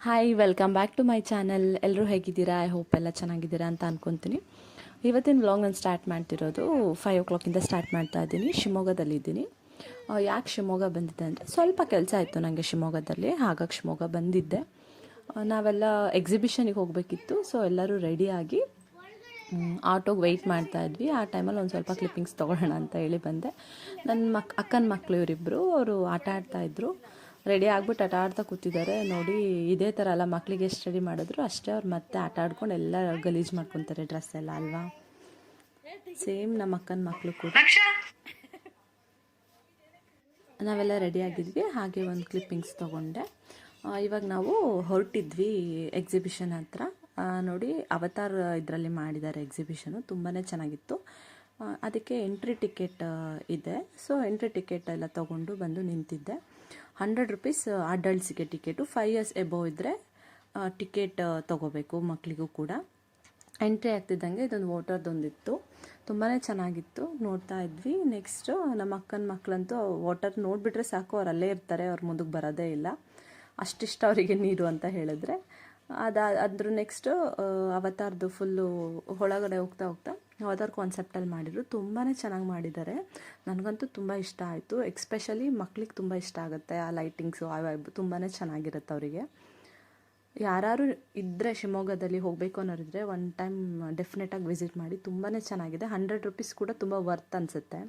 Hi welcome back to my channel. ಎಲ್ಲರೂ ಹೇಗಿದ್ದೀರಾ? I hope ಎಲ್ಲ ಚೆನ್ನಾಗಿದ್ದೀರಾ ಅಂತ ಅಂದ್ಕೊತೀನಿ. ಇವತ್ತಿನ ವ್ಲಾಗ್ ನಾನು ಸ್ಟಾರ್ಟ್ ಮಾಡ್ತಿರೋದು 5 o'clock ಸ್ಟಾರ್ಟ್ ಮಾಡ್ತಾ ಇದ್ದೀನಿ. ಶಿವಮೊಗ್ಗದಲ್ಲಿದ್ದೀನಿ. ಯಾಕೆ ಶಿವಮೊಗ್ಗ ಬಂದಿದ್ದೆ ಅಂದರೆ ಸ್ವಲ್ಪ ಕೆಲಸ ಆಯಿತು ನನಗೆ ಶಿವಮೊಗ್ಗದಲ್ಲಿ, ಹಾಗಾಗಿ ಶಿವಮೊಗ್ಗ ಬಂದಿದ್ದೆ. ನಾವೆಲ್ಲ ಎಕ್ಸಿಬಿಷನಿಗೆ ಹೋಗಬೇಕಿತ್ತು. ಸೊ ಎಲ್ಲರೂ ರೆಡಿಯಾಗಿ ಆಟೋಗೆ ವೆಯ್ಟ್ ಮಾಡ್ತಾ ಇದ್ವಿ. ಆ ಟೈಮಲ್ಲಿ ಒಂದು ಸ್ವಲ್ಪ ಕ್ಲಿಪ್ಪಿಂಗ್ಸ್ ತೊಗೊಳ್ಳೋಣ ಅಂತ ಹೇಳಿ ಬಂದೆ. ನನ್ನ ಅಕ್ಕನ ಮಕ್ಕಳು ಇವರಿಬ್ಬರು, ಅವರು ಆಟ ಆಡ್ತಾಯಿದ್ರು. ರೆಡಿ ಆಗ್ಬಿಟ್ಟು ಆಟ ಆಡ್ತಾ ಕೂತಿದ್ದಾರೆ. ನೋಡಿ, ಇದೇ ಥರ ಎಲ್ಲ ಮಕ್ಕಳಿಗೆ ಎಷ್ಟು ರೆಡಿ ಮಾಡಿದ್ರು ಅಷ್ಟೇ ಅವ್ರು ಮತ್ತೆ ಆಟ ಆಡ್ಕೊಂಡು ಎಲ್ಲ ಗಲೀಜು ಮಾಡ್ಕೊತಾರೆ ಡ್ರೆಸ್ ಎಲ್ಲ, ಅಲ್ವಾ? ಸೇಮ್ ನಮ್ಮ ಅಕ್ಕನ ಮಕ್ಕಳು ಕೂಡ. ನಾವೆಲ್ಲ ರೆಡಿ ಆಗಿದ್ವಿ. ಹಾಗೆ ಒಂದು ಕ್ಲಿಪ್ಪಿಂಗ್ಸ್ ತೊಗೊಂಡೆ. ಇವಾಗ ನಾವು ಹೊರಟಿದ್ವಿ ಎಕ್ಸಿಬಿಷನ್ ಹತ್ರ. ನೋಡಿ, ಅವತಾರ್ ಇದರಲ್ಲಿ ಮಾಡಿದ್ದಾರೆ ಎಕ್ಸಿಬಿಷನು, ತುಂಬಾ ಚೆನ್ನಾಗಿತ್ತು. ಅದಕ್ಕೆ ಎಂಟ್ರಿ ಟಿಕೆಟ್ ಇದೆ. ಸೊ ಎಂಟ್ರಿ ಟಿಕೆಟ್ ಎಲ್ಲ ತೊಗೊಂಡು ಬಂದು ನಿಂತಿದ್ದೆ. 100 rupees ಅಡಲ್ಟ್ಸಿಗೆ ಟಿಕೆಟು. 5 years ಎಬೋವ್ ಇದ್ದರೆ ಟಿಕೆಟ್ ತೊಗೋಬೇಕು, ಮಕ್ಕಳಿಗೂ ಕೂಡ. ಎಂಟ್ರಿ ಆಗ್ತಿದ್ದಂಗೆ ಇದೊಂದು ವಾಟರ್ದೊಂದಿತ್ತು, ತುಂಬಾ ಚೆನ್ನಾಗಿತ್ತು. ನೋಡ್ತಾ ಇದ್ವಿ. ನೆಕ್ಸ್ಟು ನಮ್ಮ ಅಕ್ಕನ ಮಕ್ಕಳಂತೂ ವಾಟರ್ ನೋಡಿಬಿಟ್ರೆ ಸಾಕು, ಅವ್ರು ಅಲ್ಲೇ ಇರ್ತಾರೆ, ಅವ್ರು ಮುಂದಕ್ಕೆ ಬರೋದೇ ಇಲ್ಲ, ಅಷ್ಟಿಷ್ಟ ಅವರಿಗೆ ನೀರು ಅಂತ ಹೇಳಿದ್ರೆ. ಅದ್ರ ನೆಕ್ಸ್ಟು ಅವತಾರ್ದು ಫುಲ್ಲು ಒಳಗಡೆ ಹೋಗ್ತಾ ಅವತಾರ್ ಕಾನ್ಸೆಪ್ಟಲ್ಲಿ ಮಾಡಿದ್ರು. ತುಂಬಾ ಚೆನ್ನಾಗಿ ಮಾಡಿದ್ದಾರೆ. ನನಗಂತೂ ತುಂಬ ಇಷ್ಟ ಆಯಿತು. ಎಕ್ಸ್ಪೆಷಲಿ ಮಕ್ಳಿಗೆ ತುಂಬ ಇಷ್ಟ ಆಗುತ್ತೆ. ಆ ಲೈಟಿಂಗ್ಸು ಆ ವೈಬ್ ತುಂಬಾ ಚೆನ್ನಾಗಿರುತ್ತೆ ಅವರಿಗೆ. ಯಾರು ಇದ್ದರೆ ಶಿವಮೊಗ್ಗದಲ್ಲಿ ಹೋಗಬೇಕು ಅನ್ನೋರಿದ್ರೆ ಒನ್ ಟೈಮ್ ಡೆಫಿನೆಟಾಗಿ ವಿಸಿಟ್ ಮಾಡಿ, ತುಂಬಾ ಚೆನ್ನಾಗಿದೆ. 100 rupees ಕೂಡ ತುಂಬ ವರ್ತ್ ಅನಿಸುತ್ತೆ.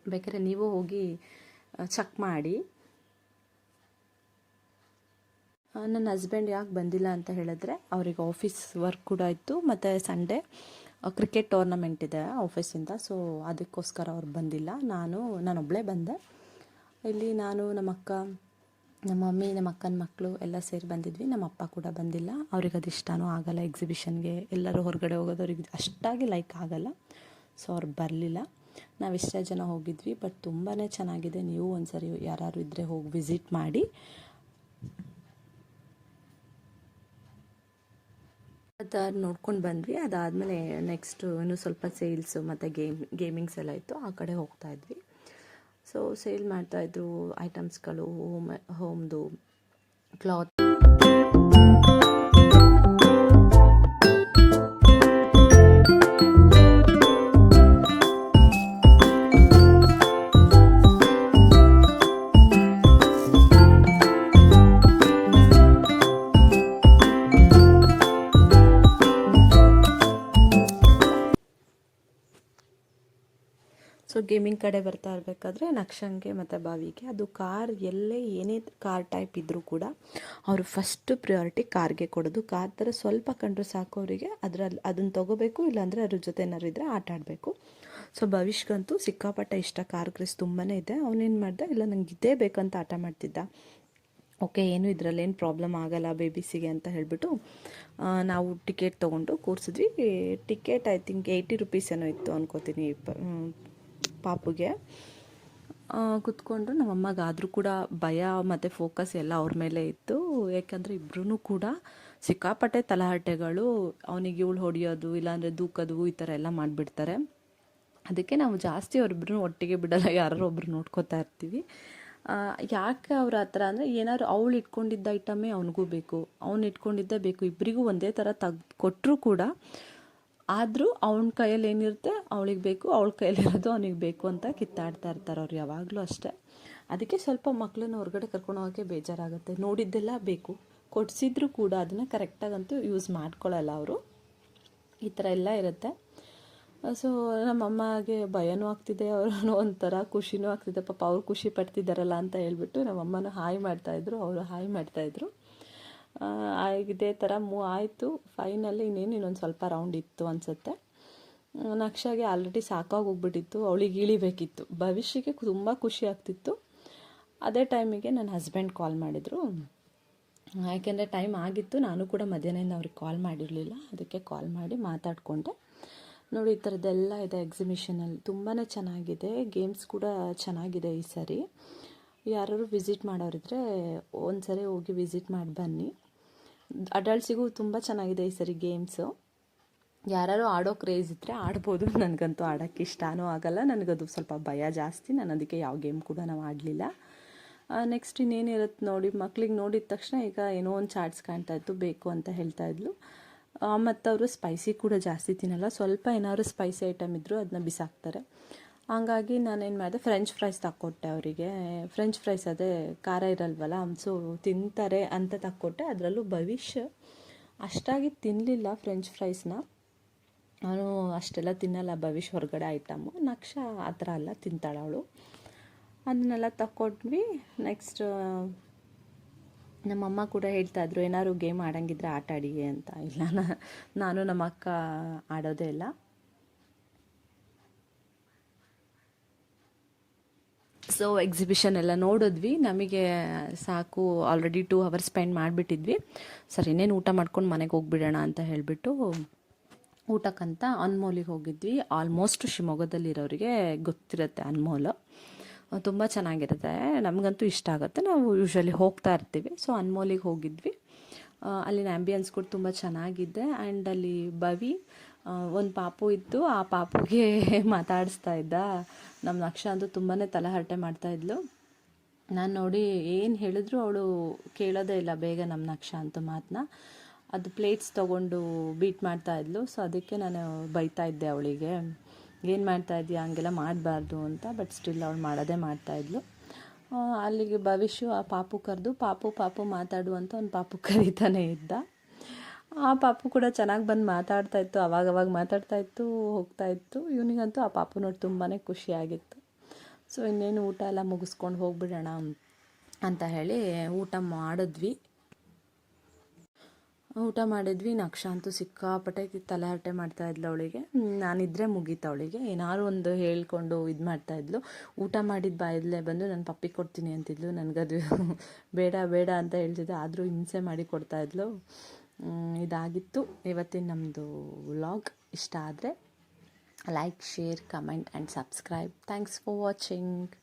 ಬೇಕಾದ್ರೆ ನೀವು ಹೋಗಿ ಚೆಕ್ ಮಾಡಿ. ನನ್ನ ಹಸ್ಬೆಂಡ್ ಯಾಕೆ ಬಂದಿಲ್ಲ ಅಂತ ಹೇಳಿದ್ರೆ, ಅವರಿಗೆ ಆಫೀಸ್ ವರ್ಕ್ ಕೂಡ ಇತ್ತು, ಮತ್ತು ಸಂಡೇ ಕ್ರಿಕೆಟ್ ಟೂರ್ನಮೆಂಟ್ ಇದೆ ಆಫೀಸಿಂದ. ಸೊ ಅದಕ್ಕೋಸ್ಕರ ಅವ್ರು ಬಂದಿಲ್ಲ. ನಾನೊಬ್ಬಳೇ ಬಂದೆ. ಇಲ್ಲಿ ನಾನು, ನಮ್ಮ ಅಕ್ಕ, ನಮ್ಮ ಮಮ್ಮಿ, ನಮ್ಮ ಅಕ್ಕನ ಮಕ್ಕಳು ಎಲ್ಲ ಸೇರಿ ಬಂದಿದ್ವಿ. ನಮ್ಮ ಅಪ್ಪ ಕೂಡ ಬಂದಿಲ್ಲ. ಅವ್ರಿಗೆ ಅದು ಇಷ್ಟನೂ ಆಗಲ್ಲ, ಎಕ್ಸಿಬಿಷನ್ಗೆ ಎಲ್ಲರೂ ಹೊರಗಡೆ ಹೋಗೋದು ಅವ್ರಿಗೆ ಅಷ್ಟಾಗಿ ಲೈಕ್ ಆಗಲ್ಲ. ಸೊ ಅವ್ರು ಬರಲಿಲ್ಲ. ನಾವಿಷ್ಟೇ ಜನ ಹೋಗಿದ್ವಿ. ಬಟ್ ತುಂಬಾ ಚೆನ್ನಾಗಿದೆ. ನೀವು ಒಂದ್ಸರಿ ಯಾರು ಇದ್ದರೆ ಹೋಗಿ ವಿಸಿಟ್ ಮಾಡಿ. ಅದು ನೋಡ್ಕೊಂಡು ಬಂದ್ವಿ. ಅದಾದಮೇಲೆ ನೆಕ್ಸ್ಟು ಇನ್ನೂ ಸ್ವಲ್ಪ ಸೇಲ್ಸು ಮತ್ತು ಗೇಮಿಂಗ್ಸ್ ಎಲ್ಲ ಇತ್ತು, ಆ ಕಡೆ ಹೋಗ್ತಾ ಇದ್ವಿ. ಸೊ ಸೇಲ್ ಮಾಡ್ತಾಯಿದ್ರು ಐಟಮ್ಸ್ಗಳು, ಹೋಮ್ದು ಕ್ಲಾತ್. ಸೊ ಗೇಮಿಂಗ್ ಕಡೆ ಬರ್ತಾ ಇರಬೇಕಾದ್ರೆ ನಕ್ಷಂಗೆ ಮತ್ತು ಬಾವಿಗೆ, ಅದು ಕಾರ್ ಎಲ್ಲೇ ಏನೇ ಕಾರ್ ಟೈಪ್ ಇದ್ದರೂ ಕೂಡ ಅವರು ಫಸ್ಟ್ ಪ್ರಿಯಾರಿಟಿ ಕಾರ್ಗೆ ಕೊಡೋದು. ಕಾರ್ ಥರ ಸ್ವಲ್ಪ ಕಂಡ್ರೆ ಸಾಕು ಅವರಿಗೆ, ಅದನ್ನು ತೊಗೋಬೇಕು, ಇಲ್ಲಾಂದರೆ ಅದ್ರ ಜೊತೆ ಏನಾದ್ರು ಇದ್ದರೆ ಆಟ ಆಡಬೇಕು. ಸೊ ಭವಿಷ್ಗಂತೂ ಸಿಕ್ಕಾಪಟ್ಟೆ ಇಷ್ಟ, ಕಾರ್ ಕ್ರೇಸ್ ತುಂಬಾ ಇದೆ. ಅವನೇನು ಮಾಡ್ದೆ, ಇಲ್ಲ ನಂಗೆ ಇದೇ ಬೇಕಂತ ಆಟ ಮಾಡ್ತಿದ್ದ. ಓಕೆ, ಏನು ಇದರಲ್ಲೇನು ಪ್ರಾಬ್ಲಮ್ ಆಗಲ್ಲ ಬೇಬೀಸಿಗೆ ಅಂತ ಹೇಳಿಬಿಟ್ಟು ನಾವು ಟಿಕೆಟ್ ತೊಗೊಂಡು ಕೂರಿಸಿದ್ವಿ. ಟಿಕೆಟ್ ಐ ಥಿಂಕ್ 80 rupees ಏನೋ ಇತ್ತು ಅನ್ಕೋತೀನಿ ಪಾಪುಗೆ. ಕುತ್ಕೊಂಡು ನಮ್ಮಮ್ಮಗಾದರೂ ಕೂಡ ಭಯ ಮತ್ತು ಫೋಕಸ್ ಎಲ್ಲ ಅವ್ರ ಮೇಲೆ ಇತ್ತು. ಯಾಕಂದರೆ ಇಬ್ಬರೂ ಕೂಡ ಸಿಕ್ಕಾಪಟ್ಟೆ ತಲಹರಟೆಗಳು. ಅವನಿಗೆ ಇವಳು ಹೊಡೆಯೋದು, ಇಲ್ಲಾಂದರೆ ದೂಕೋದು, ಈ ಥರ ಎಲ್ಲ ಮಾಡಿಬಿಡ್ತಾರೆ. ಅದಕ್ಕೆ ನಾವು ಜಾಸ್ತಿ ಅವರಿಬ್ಬರೂ ಒಟ್ಟಿಗೆ ಬಿಡಲ್ಲ, ಯಾರೋ ಒಬ್ರು ನೋಡ್ಕೋತಾ ಇರ್ತೀವಿ. ಯಾಕೆ ಅವ್ರ ಆ ಥರ ಅಂದರೆ, ಏನಾದ್ರು ಅವಳು ಇಟ್ಕೊಂಡಿದ್ದ ಐಟಮೇ ಅವನಿಗೂ ಬೇಕು, ಅವ್ನು ಇಟ್ಕೊಂಡಿದ್ದೇ ಬೇಕು, ಇಬ್ಬರಿಗೂ ಒಂದೇ ಥರ ಕೊಟ್ಟರೂ ಕೂಡ ಆದರೂ ಅವನ ಕೈಯಲ್ಲಿ ಏನಿರುತ್ತೆ ಅವಳಿಗೆ ಬೇಕು, ಅವಳ ಕೈಯಲ್ಲಿರೋದು ಅವನಿಗೆ ಬೇಕು ಅಂತ ಕಿತ್ತಾಡ್ತಾ ಇರ್ತಾರೆ ಅವ್ರು ಯಾವಾಗಲೂ ಅಷ್ಟೇ. ಅದಕ್ಕೆ ಸ್ವಲ್ಪ ಮಕ್ಕಳನ್ನ ಹೊರಗಡೆ ಕರ್ಕೊಂಡು ಹೋಗೋಕ್ಕೆ ಬೇಜಾರಾಗುತ್ತೆ. ನೋಡಿದ್ದೆಲ್ಲ ಬೇಕು, ಕೊಡಿಸಿದ್ರು ಕೂಡ ಅದನ್ನು ಕರೆಕ್ಟಾಗಂತೂ ಯೂಸ್ ಮಾಡ್ಕೊಳ್ಳಲ್ಲ ಅವರು. ಈ ಥರ ಎಲ್ಲ ಇರುತ್ತೆ. ಸೊ ನಮ್ಮಮ್ಮಗೆ ಭಯನೂ ಆಗ್ತಿದೆ, ಅವ್ರೂ ಒಂಥರ ಖುಷಿನೂ ಆಗ್ತಿದೆ. ಪಾಪ ಅವ್ರು ಖುಷಿ ಪಡ್ತಿದ್ದಾರಲ್ಲ ಅಂತ ಹೇಳ್ಬಿಟ್ಟು ನಮ್ಮಮ್ಮನೂ ಹಾಯ್ ಮಾಡ್ತಾಯಿದ್ರು, ಅವರು ಹಾಯ್ ಮಾಡ್ತಾಯಿದ್ರು. ಇದೇ ಥರ ಆಯಿತು. ಫೈನಲಿ ಇನ್ನೊಂದು ಸ್ವಲ್ಪ ರೌಂಡ್ ಇತ್ತು ಅನಿಸುತ್ತೆ. ನಕ್ಷಾಗೆ ಆಲ್ರೆಡಿ ಸಾಕಾಗೋಗ್ಬಿಟ್ಟಿತ್ತು, ಅವಳಿಗೆ ಇಳಿಬೇಕಿತ್ತು. ಭವಿಷ್ಯಕ್ಕೆ ತುಂಬ ಖುಷಿ ಆಗ್ತಿತ್ತು. ಅದೇ ಟೈಮಿಗೆ ನನ್ನ ಹಸ್ಬೆಂಡ್ ಕಾಲ್ ಮಾಡಿದರು. ಯಾಕೆಂದರೆ ಟೈಮ್ ಆಗಿತ್ತು, ನಾನು ಕೂಡ ಮಧ್ಯಾಹ್ನದಿಂದ ಅವ್ರಿಗೆ ಕಾಲ್ ಮಾಡಿರಲಿಲ್ಲ. ಅದಕ್ಕೆ ಕಾಲ್ ಮಾಡಿ ಮಾತಾಡಿಕೊಂಡೆ. ನೋಡಿ, ಈ ಥರದ್ದೆಲ್ಲ ಇದೆ ಎಕ್ಸಿಬಿಷನಲ್ಲಿ, ತುಂಬಾ ಚೆನ್ನಾಗಿದೆ. ಗೇಮ್ಸ್ ಕೂಡ ಚೆನ್ನಾಗಿದೆ ಈ ಸರಿ. ಯಾರು ವಿಸಿಟ್ ಮಾಡೋರಿದ್ರೆ ಒಂದ್ಸರಿ ಹೋಗಿ ವಿಸಿಟ್ ಮಾಡಿ ಬನ್ನಿ. ಅಡಲ್ಟ್ಸಿಗೂ ತುಂಬ ಚೆನ್ನಾಗಿದೆ ಈ ಸರಿ ಗೇಮ್ಸು. ಯಾರು ಆಡೋ ಕ್ರೇಜ್ ಇದ್ದರೆ ಆಡ್ಬೋದು. ನನಗಂತೂ ಆಡೋಕ್ಕೆ ಇಷ್ಟನೂ ಆಗಲ್ಲ, ನನಗದು ಸ್ವಲ್ಪ ಭಯ ಜಾಸ್ತಿ. ನಾನು ಅದಕ್ಕೆ ಯಾವ ಗೇಮ್ ಕೂಡ ನಾವು ಆಡಲಿಲ್ಲ. ನೆಕ್ಸ್ಟ್ ಇನ್ನೇನಿರುತ್ತೆ ನೋಡಿ, ಮಕ್ಳಿಗೆ ನೋಡಿದ ತಕ್ಷಣ ಈಗ ಏನೋ ಒಂದು ಚಾಟ್ಸ್ ಕಾಣ್ತಾಯಿತ್ತು, ಬೇಕು ಅಂತ ಹೇಳ್ತಾಯಿದ್ಲು. ಮತ್ತು ಅವರು ಸ್ಪೈಸಿ ಕೂಡ ಜಾಸ್ತಿ ತಿನ್ನಲ್ಲ, ಸ್ವಲ್ಪ ಏನಾದ್ರು ಸ್ಪೈಸಿ ಐಟಮ್ ಇದ್ದರೂ ಅದನ್ನ ಬಿಸಾಕ್ತಾರೆ. ಹಂಗಾಗಿ ನಾನೇನು ಮಾಡಿದೆ, ಫ್ರೆಂಚ್ ಫ್ರೈಸ್ ತಕ್ಕೊಟ್ಟೆ ಅವರಿಗೆ. ಫ್ರೆಂಚ್ ಫ್ರೈಸ್ ಅದೇ ಖಾರ ಇರಲ್ವಲ್ಲ, ಸೊ ತಿಂತಾರೆ ಅಂತ ತಕ್ಕೊಟ್ಟೆ. ಅದರಲ್ಲೂ ಭವಿಷ್ ಅಷ್ಟಾಗಿ ತಿನ್ನಲಿಲ್ಲ ಫ್ರೆಂಚ್ ಫ್ರೈಸ್ನ. ಅವನು ಅಷ್ಟೆಲ್ಲ ತಿನ್ನಲ್ಲ ಭವಿಷ್, ಹೊರಗಡೆ ಐಟಮು. ನಕ್ಷ ಆ ಥರ ಎಲ್ಲ ತಿಂತಾಳೆ ಅವಳು. ಅದನ್ನೆಲ್ಲ ತಕ್ಕೊಟ್ವಿ. ನೆಕ್ಸ್ಟ್ ನಮ್ಮಮ್ಮ ಕೂಡ ಹೇಳ್ತಾಯಿದ್ರು, ಏನಾದ್ರು ಗೇಮ್ ಆಡಂಗಿದ್ರೆ ಆಟ ಆಡಿ ಅಂತ. ಇಲ್ಲ, ನಾನು ನಮ್ಮ ಅಕ್ಕ ಆಡೋದೇ ಇಲ್ಲ. ಸೊ ಎಕ್ಸಿಬಿಷನ್ ಎಲ್ಲ ನೋಡಿದ್ವಿ, ನಮಗೆ ಸಾಕು, ಆಲ್ರೆಡಿ 2 hours ಸ್ಪೆಂಡ್ ಮಾಡಿಬಿಟ್ಟಿದ್ವಿ. ಸರಿ, ಇನ್ನೇನು ಊಟ ಮಾಡ್ಕೊಂಡು ಮನೆಗೆ ಹೋಗ್ಬಿಡೋಣ ಅಂತ ಹೇಳಿಬಿಟ್ಟು ಊಟಕ್ಕಂತ ಅನ್ಮೋಲಿಗೆ ಹೋಗಿದ್ವಿ. ಆಲ್ಮೋಸ್ಟ್ ಶಿವಮೊಗ್ಗದಲ್ಲಿರೋರಿಗೆ ಗೊತ್ತಿರುತ್ತೆ ಅನ್ಮೋಲ್, ತುಂಬ ಚೆನ್ನಾಗಿರುತ್ತೆ, ನಮಗಂತೂ ಇಷ್ಟ ಆಗುತ್ತೆ, ನಾವು ಯೂಶ್ವಲಿ ಹೋಗ್ತಾ ಇರ್ತೀವಿ. ಸೊ ಅನ್ಮೋಲಿಗೆ ಹೋಗಿದ್ವಿ. ಅಲ್ಲಿನ ಆ್ಯಂಬಿಯನ್ಸ್ ಕೂಡ ತುಂಬ ಚೆನ್ನಾಗಿದೆ. ಆ್ಯಂಡ್ ಅಲ್ಲಿ ಭವಿ ಒಂದು ಪಾಪು ಇತ್ತು, ಆ ಪಾಪುಗೆ ಮಾತಾಡಿಸ್ತಾ ಇದ್ದ. ನಮ್ಮ ನಕ್ಷ ಅಂತೂ ತುಂಬಾ ತಲೆಹರಟೆ ಮಾಡ್ತಾಯಿದ್ಲು. ನಾನು ನೋಡಿ ಏನು ಹೇಳಿದ್ರು ಅವಳು ಕೇಳೋದೇ ಇಲ್ಲ ಬೇಗ ನಮ್ಮ ನಕ್ಷ ಅಂತೂ ಮಾತನ್ನ. ಅದು ಪ್ಲೇಟ್ಸ್ ತೊಗೊಂಡು ಬೀಟ್ ಮಾಡ್ತಾಯಿದ್ಲು. ಸೊ ಅದಕ್ಕೆ ನಾನು ಬೈತಾ ಇದ್ದೆ ಅವಳಿಗೆ, ಏನು ಮಾಡ್ತಾಯಿದ್ಯಾ, ಹಂಗೆಲ್ಲ ಮಾಡಬಾರ್ದು ಅಂತ. ಬಟ್ ಸ್ಟಿಲ್ ಅವಳು ಮಾಡೋದೇ ಮಾಡ್ತಾಯಿದ್ಲು. ಅಲ್ಲಿಗೆ ಭವಿಷ್ಯ ಆ ಪಾಪು ಕರೆದು, ಪಾಪು ಮಾತಾಡು ಅಂತ ಒಂದು ಪಾಪು ಕರೀತಾನೆ ಇದ್ದ. ಆ ಪಾಪು ಕೂಡ ಚೆನ್ನಾಗಿ ಬಂದು ಮಾತಾಡ್ತಾಯಿತ್ತು, ಅವಾಗವಾಗ ಮಾತಾಡ್ತಾಯಿತ್ತು, ಹೋಗ್ತಾಯಿತ್ತು. ಇವನಿಗಂತೂ ಆ ಪಾಪು ನೋಡಿ ತುಂಬಾ ಖುಷಿಯಾಗಿತ್ತು. ಸೊ ಇನ್ನೇನು ಊಟ ಎಲ್ಲ ಮುಗಿಸ್ಕೊಂಡು ಹೋಗ್ಬಿಡೋಣ ಅಂತ ಹೇಳಿ ಊಟ ಮಾಡಿದ್ವಿ. ನಕ್ಷ ಅಂತೂ ಸಿಕ್ಕಾಪಟ್ಟೆ ತಲೆಹರಟೆ ಮಾಡ್ತಾಯಿದ್ಲು ಅವಳಿಗೆ. ನಾನಿದ್ರೆ ಮುಗೀತು ಅವಳಿಗೆ, ಏನಾದ್ರು ಒಂದು ಹೇಳ್ಕೊಂಡು ಇದು ಮಾಡ್ತಾಯಿದ್ಲು. ಊಟ ಮಾಡಿದ ಬಾಯಲ್ಲೇ ಬಂದು ನಾನು ಪಪ್ಪಿ ಕೊಡ್ತೀನಿ ಅಂತಿದ್ಲು. ನನಗದು ಬೇಡ ಅಂತ ಹೇಳ್ತಿದ್ದೆ, ಆದರೂ ಹಿಂಸೆ ಮಾಡಿ ಕೊಡ್ತಾಯಿದ್ಲು. ಇದಾಗಿತ್ತು ಇವತ್ತಿನ ನಮ್ಮದು ವ್ಲಾಗ್. ಇಷ್ಟ ಆದರೆ like, share, comment and subscribe. Thanks for watching.